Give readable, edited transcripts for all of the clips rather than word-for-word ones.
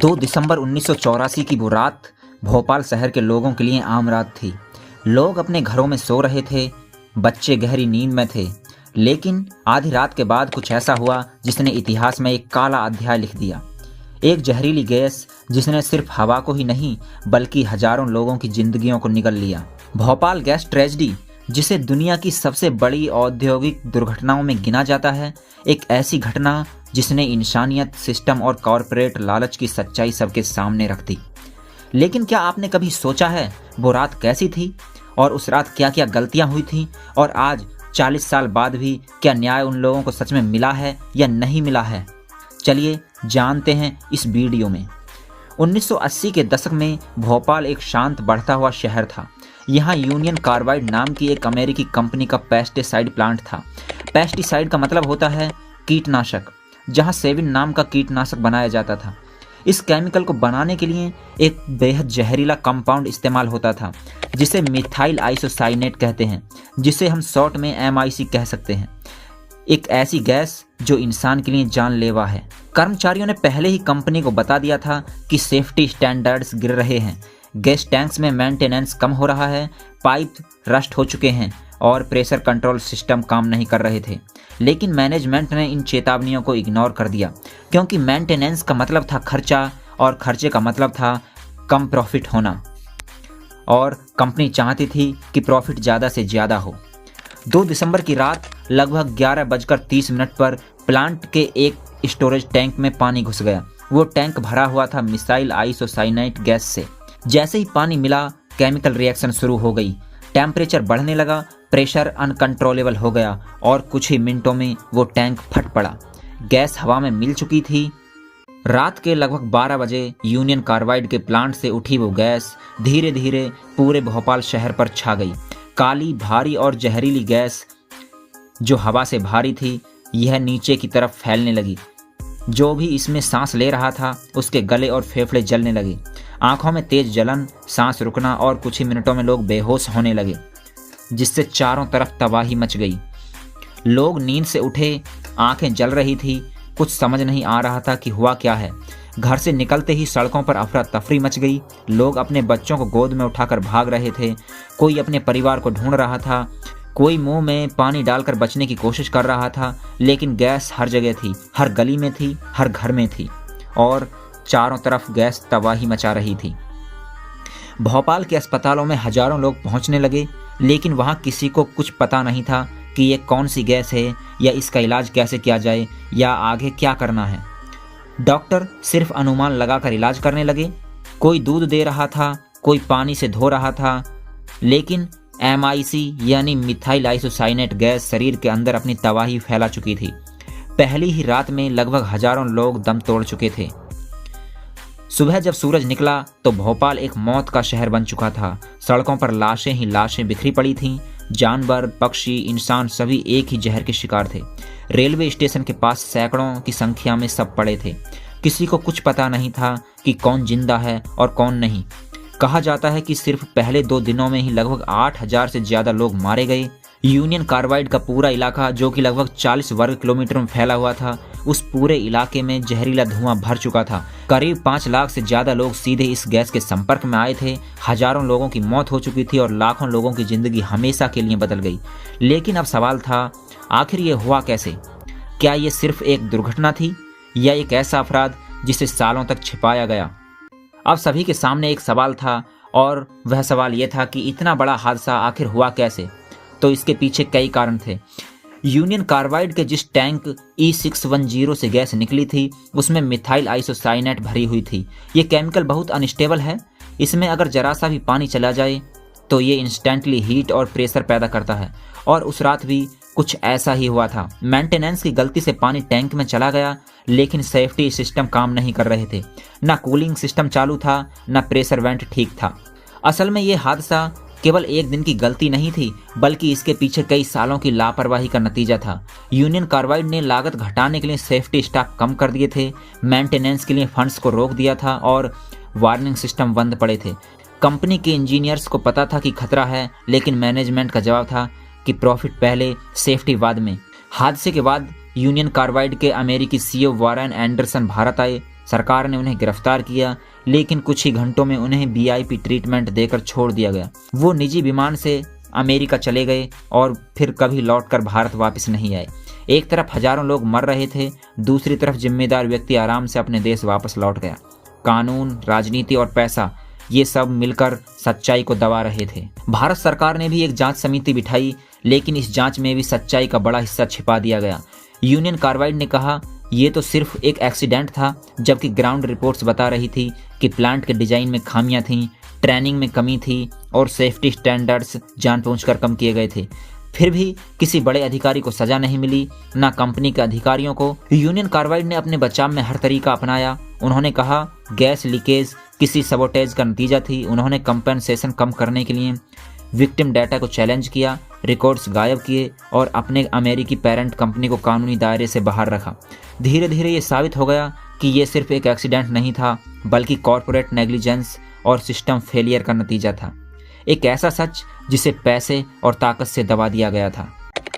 2 दिसंबर 1984 की वो रात भोपाल शहर के लोगों के लिए आम रात थी। लोग अपने घरों में सो रहे थे, बच्चे गहरी नींद में थे। लेकिन आधी रात के बाद कुछ ऐसा हुआ जिसने इतिहास में एक काला अध्याय लिख दिया। एक जहरीली गैस जिसने सिर्फ हवा को ही नहीं बल्कि हजारों लोगों की जिंदगियों को निगल लिया। भोपाल गैस ट्रेजेडी, जिसे दुनिया की सबसे बड़ी औद्योगिक दुर्घटनाओं में गिना जाता है, एक ऐसी घटना जिसने इंसानियत, सिस्टम और कॉरपोरेट लालच की सच्चाई सबके सामने रख दी। लेकिन क्या आपने कभी सोचा है वो रात कैसी थी और उस रात क्या क्या गलतियां हुई थी, और आज 40 साल बाद भी क्या न्याय उन लोगों को सच में मिला है या नहीं मिला है? चलिए जानते हैं इस वीडियो में। 1980 के दशक में भोपाल एक शांत बढ़ता हुआ शहर था। यहाँ यूनियन कार्बाइड नाम की एक अमेरिकी कंपनी का पेस्टिसाइड प्लांट था। पेस्टिसाइड का मतलब होता है कीटनाशक, जहाँ सेविन नाम का कीटनाशक बनाया जाता था। इस केमिकल को बनाने के लिए एक बेहद जहरीला कंपाउंड इस्तेमाल होता था जिसे मिथाइल आइसोसाइनेट कहते हैं, जिसे हम शॉर्ट में MIC कह सकते हैं। एक ऐसी गैस जो इंसान के लिए जानलेवा है। कर्मचारियों ने पहले ही कंपनी को बता दिया था कि सेफ्टी स्टैंडर्ड्स गिर रहे हैं, गैस टैंक्स में मेंटेनेंस कम हो रहा है, पाइप रस्ट हो चुके हैं और प्रेशर कंट्रोल सिस्टम काम नहीं कर रहे थे। लेकिन मैनेजमेंट ने इन चेतावनियों को इग्नोर कर दिया, क्योंकि मेंटेनेंस का मतलब था खर्चा और खर्चे का मतलब था कम प्रॉफिट होना, और कंपनी चाहती थी कि प्रॉफिट ज़्यादा से ज़्यादा हो। 2 दिसंबर की रात लगभग 11:30 पर प्लांट के एक स्टोरेज टैंक में पानी घुस गया। वो टैंक भरा हुआ था मिसाइल आइसोसाइनेट गैस से। जैसे ही पानी मिला, केमिकल रिएक्शन शुरू हो गई। टेम्परेचर बढ़ने लगा, प्रेशर अनकंट्रोलेबल हो गया और कुछ ही मिनटों में वो टैंक फट पड़ा। गैस हवा में मिल चुकी थी। रात के लगभग 12 बजे यूनियन कार्बाइड के प्लांट से उठी वो गैस धीरे धीरे पूरे भोपाल शहर पर छा गई। काली, भारी और जहरीली गैस जो हवा से भारी थी, यह नीचे की तरफ फैलने लगी। जो भी इसमें सांस ले रहा था उसके गले और फेफड़े जलने लगे। आंखों में तेज जलन, सांस रुकना और कुछ ही मिनटों में लोग बेहोश होने लगे, जिससे चारों तरफ तबाही मच गई। लोग नींद से उठे, आंखें जल रही थी, कुछ समझ नहीं आ रहा था कि हुआ क्या है। घर से निकलते ही सड़कों पर अफरा तफरी मच गई। लोग अपने बच्चों को गोद में उठाकर भाग रहे थे, कोई अपने परिवार को ढूंढ रहा था, कोई मुंह में पानी डालकर बचने की कोशिश कर रहा था। लेकिन गैस हर जगह थी, हर गली में थी, हर घर में थी और चारों तरफ गैस तबाही मचा रही थी। भोपाल के अस्पतालों में हजारों लोग पहुंचने लगे, लेकिन वहां किसी को कुछ पता नहीं था कि ये कौन सी गैस है या इसका इलाज कैसे किया जाए या आगे क्या करना है। डॉक्टर सिर्फ अनुमान लगाकर इलाज करने लगे। कोई दूध दे रहा था, कोई पानी से धो रहा था, लेकिन MIC यानी मिथाइल आइसोसाइनेट गैस शरीर के अंदर अपनी तबाही फैला चुकी थी। पहली ही रात में लगभग हजारों लोग दम तोड़ चुके थे। सुबह जब सूरज निकला तो भोपाल एक मौत का शहर बन चुका था। सड़कों पर लाशें ही लाशें बिखरी पड़ी थीं। जानवर, पक्षी, इंसान सभी एक ही जहर के शिकार थे। रेलवे स्टेशन के पास सैकड़ों की संख्या में सब पड़े थे। किसी को कुछ पता नहीं था कि कौन जिंदा है और कौन नहीं। कहा जाता है कि सिर्फ पहले 2 दिनों में ही लगभग 8000 से ज़्यादा लोग मारे गए। यूनियन कार्बाइड का पूरा इलाका, जो कि लगभग 40 वर्ग किलोमीटर में फैला हुआ था, उस पूरे इलाके में जहरीला धुआं भर चुका था। करीब 5 लाख से ज़्यादा लोग सीधे इस गैस के संपर्क में आए थे। हजारों लोगों की मौत हो चुकी थी और लाखों लोगों की ज़िंदगी हमेशा के लिए बदल गई। लेकिन अब सवाल था, आखिर ये हुआ कैसे? क्या ये सिर्फ एक दुर्घटना थी या एक ऐसा अपराध जिसे सालों तक छिपाया गया? अब सभी के सामने एक सवाल था, और वह सवाल यह था कि इतना बड़ा हादसा आखिर हुआ कैसे? तो इसके पीछे कई कारण थे। यूनियन कार्बाइड के जिस टैंक E610 से गैस निकली थी, उसमें मिथाइल आइसोसाइनेट भरी हुई थी। ये केमिकल बहुत अनस्टेबल है। इसमें अगर जरा सा भी पानी चला जाए तो ये इंस्टेंटली हीट और प्रेशर पैदा करता है, और उस रात भी कुछ ऐसा ही हुआ था। मेंटेनेंस की गलती से पानी टैंक में चला गया, लेकिन सेफ्टी सिस्टम काम नहीं कर रहे थे। ना कूलिंग सिस्टम चालू था, ना प्रेशर वेंट ठीक था। असल में ये हादसा केवल एक दिन की गलती नहीं थी, बल्कि इसके पीछे कई सालों की लापरवाही का नतीजा था। यूनियन कार्बाइड ने लागत घटाने के लिए सेफ्टी स्टॉक कम कर दिए थे, मेंटेनेंस के लिए फंड्स को रोक दिया था और वार्निंग सिस्टम बंद पड़े थे। कंपनी के इंजीनियर्स को पता था कि खतरा है, लेकिन मैनेजमेंट का जवाब था कि प्रॉफिट पहले, सेफ्टी बाद में। हादसे के बाद यूनियन कार्बाइड के अमेरिकी CEO वारेन एंडरसन भारत आए। सरकार ने उन्हें गिरफ्तार किया, लेकिन कुछ ही घंटों में उन्हें वीआईपी ट्रीटमेंट देकर छोड़ दिया गया। वो निजी विमान से अमेरिका चले गए और फिर कभी लौटकर भारत वापस नहीं आए। एक तरफ हजारों लोग मर रहे थे, दूसरी तरफ जिम्मेदार व्यक्ति आराम से अपने देश वापस लौट गया। कानून, राजनीति और पैसा, ये सब मिलकर सच्चाई को दबा रहे थे। भारत सरकार ने भी एक जांच समिति बिठाई, लेकिन इस जांच में भी सच्चाई का बड़ा हिस्सा छिपा दिया गया। यूनियन कार्बाइड ने कहा ये तो सिर्फ एक एक्सीडेंट था, जबकि ग्राउंड रिपोर्ट्स बता रही थी कि प्लांट के डिजाइन में खामियां थीं, ट्रेनिंग में कमी थी और सेफ्टी स्टैंडर्ड्स जानबूझकर कम किए गए थे। फिर भी किसी बड़े अधिकारी को सजा नहीं मिली, ना कंपनी के अधिकारियों को। यूनियन कार्बाइड ने अपने बचाव में हर तरीका अपनाया। उन्होंने कहा गैस लीकेज किसी सबोटेज का नतीजा थी। उन्होंने कंपेंसेशन कम करने के लिए विक्टिम डाटा को चैलेंज किया, रिकॉर्ड्स गायब किए और अपने अमेरिकी पेरेंट कंपनी को कानूनी दायरे से बाहर रखा। धीरे धीरे ये साबित हो गया कि ये सिर्फ एक एक्सीडेंट नहीं था, बल्कि कॉर्पोरेट नेग्लिजेंस और सिस्टम फेलियर का नतीजा था। एक ऐसा सच जिसे पैसे और ताकत से दबा दिया गया था।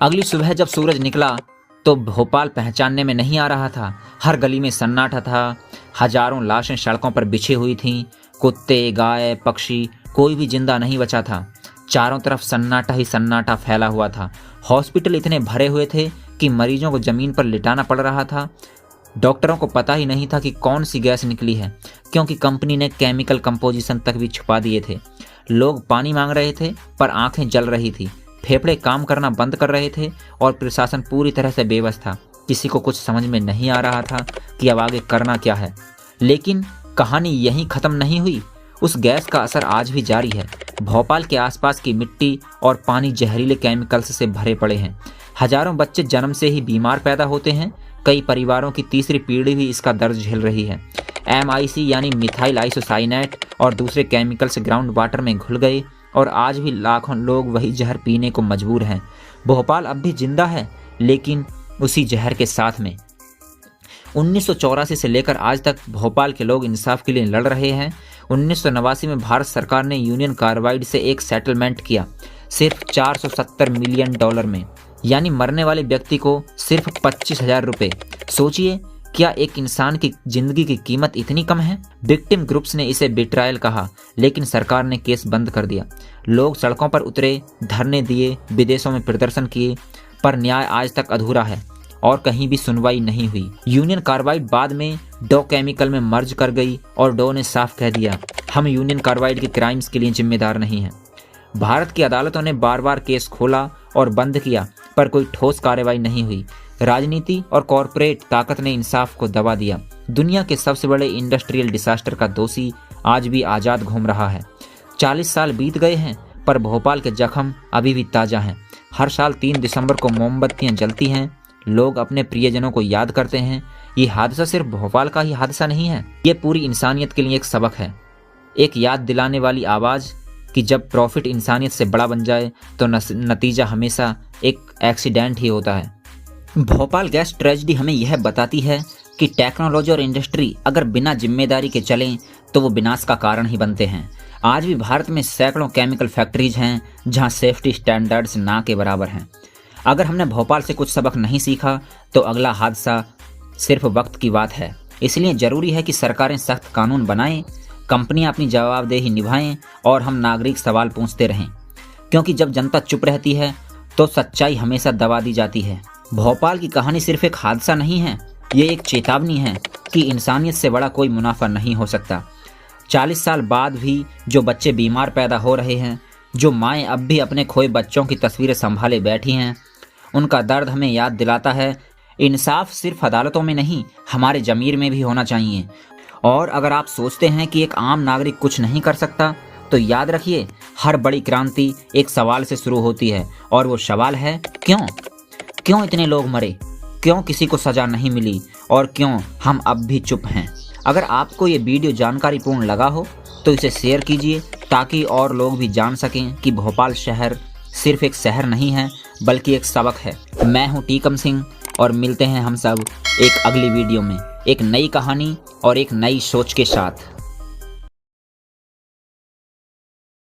अगली सुबह जब सूरज निकला तो भोपाल पहचानने में नहीं आ रहा था। हर गली में सन्नाटा था। हजारों लाशें सड़कों पर बिछी हुई थीं। कुत्ते, गाय, पक्षी, कोई भी जिंदा नहीं बचा था। चारों तरफ सन्नाटा ही सन्नाटा फैला हुआ था। हॉस्पिटल इतने भरे हुए थे कि मरीजों को जमीन पर लिटाना पड़ रहा था। डॉक्टरों को पता ही नहीं था कि कौन सी गैस निकली है, क्योंकि कंपनी ने केमिकल कंपोजिशन तक भी छुपा दिए थे। लोग पानी मांग रहे थे पर आंखें जल रही थी, फेफड़े काम करना बंद कर रहे थे और प्रशासन पूरी तरह से बेबस था। किसी को कुछ समझ में नहीं आ रहा था कि अब आगे करना क्या है। लेकिन कहानी यहीं खत्म नहीं हुई। उस गैस का असर आज भी जारी है। भोपाल के आसपास की मिट्टी और पानी जहरीले केमिकल्स से भरे पड़े हैं। हजारों बच्चे जन्म से ही बीमार पैदा होते हैं। कई परिवारों की तीसरी पीढ़ी भी इसका दर्द झेल रही है। MIC यानी मिथाइल आइसोसाइनेट और दूसरे केमिकल्स ग्राउंड वाटर में घुल गए और आज भी लाखों लोग वही जहर पीने को मजबूर हैं। भोपाल अब भी जिंदा है, लेकिन उसी जहर के साथ में। 1984 से लेकर आज तक भोपाल के लोग इंसाफ के लिए लड़ रहे हैं। 1989 में भारत सरकार ने यूनियन कार्बाइड से एक सेटलमेंट किया, सिर्फ $470 मिलियन में, यानी मरने वाले व्यक्ति को सिर्फ 25,000 रुपये। सोचिए, क्या एक इंसान की जिंदगी की कीमत इतनी कम है? विक्टिम ग्रुप्स ने इसे बिट्रायल कहा, लेकिन सरकार ने केस बंद कर दिया। लोग सड़कों पर उतरे, धरने दिए, विदेशों में प्रदर्शन किए, पर न्याय आज तक अधूरा है और कहीं भी सुनवाई नहीं हुई। यूनियन कार्बाइड बाद में डो केमिकल में मर्ज कर गई और डो ने साफ कह दिया, हम यूनियन कार्बाइड के क्राइम्स के लिए जिम्मेदार नहीं हैं। भारत की अदालतों ने बार बार केस खोला और बंद किया, पर कोई ठोस कार्रवाई नहीं हुई। राजनीति और कॉरपोरेट ताकत ने इंसाफ को दबा दिया। दुनिया के सबसे बड़े इंडस्ट्रियल डिसास्टर का दोषी आज भी आज़ाद घूम रहा है। 40 साल बीत गए हैं, पर भोपाल के जख्म अभी भी ताज़ा हैं। हर साल 3 दिसंबर को मोमबत्तियाँ जलती हैं, लोग अपने प्रियजनों को याद करते हैं। ये हादसा सिर्फ भोपाल का ही हादसा नहीं है, ये पूरी इंसानियत के लिए एक सबक है, एक याद दिलाने वाली आवाज़ कि जब प्रॉफिट इंसानियत से बड़ा बन जाए तो नतीजा हमेशा एक एक्सीडेंट ही होता है। भोपाल गैस ट्रेजेडी हमें यह बताती है कि टेक्नोलॉजी और इंडस्ट्री अगर बिना जिम्मेदारी के चलें तो वो विनाश का कारण ही बनते हैं। आज भी भारत में सैकड़ों केमिकल फैक्ट्रीज हैं जहां सेफ्टी स्टैंडर्ड्स ना के बराबर हैं। अगर हमने भोपाल से कुछ सबक नहीं सीखा तो अगला हादसा सिर्फ वक्त की बात है। इसलिए ज़रूरी है कि सरकारें सख्त कानून बनाएं, कंपनियां अपनी जवाबदेही निभाएं और हम नागरिक सवाल पूछते रहें, क्योंकि जब जनता चुप रहती है तो सच्चाई हमेशा दबा दी जाती है। भोपाल की कहानी सिर्फ एक हादसा नहीं है, ये एक चेतावनी है कि इंसानियत से बड़ा कोई मुनाफा नहीं हो सकता। 40 साल बाद भी जो बच्चे बीमार पैदा हो रहे हैं, जो माएँ अब भी अपने खोए बच्चों की तस्वीरें संभाले बैठी हैं, उनका दर्द हमें याद दिलाता है इंसाफ सिर्फ अदालतों में नहीं, हमारे ज़मीर में भी होना चाहिए। और अगर आप सोचते हैं कि एक आम नागरिक कुछ नहीं कर सकता, तो याद रखिए, हर बड़ी क्रांति एक सवाल से शुरू होती है, और वो सवाल है क्यों इतने लोग मरे, क्यों किसी को सज़ा नहीं मिली और क्यों हम अब भी चुप हैं। अगर आपको ये वीडियो जानकारीपूर्ण लगा हो तो इसे शेयर कीजिए, ताकि और लोग भी जान सकें कि भोपाल शहर सिर्फ एक शहर नहीं है, बल्कि एक सबक है। मैं हूँ टीकम सिंह और मिलते हैं हम सब एक अगली वीडियो में, एक नई कहानी और एक नई सोच के साथ।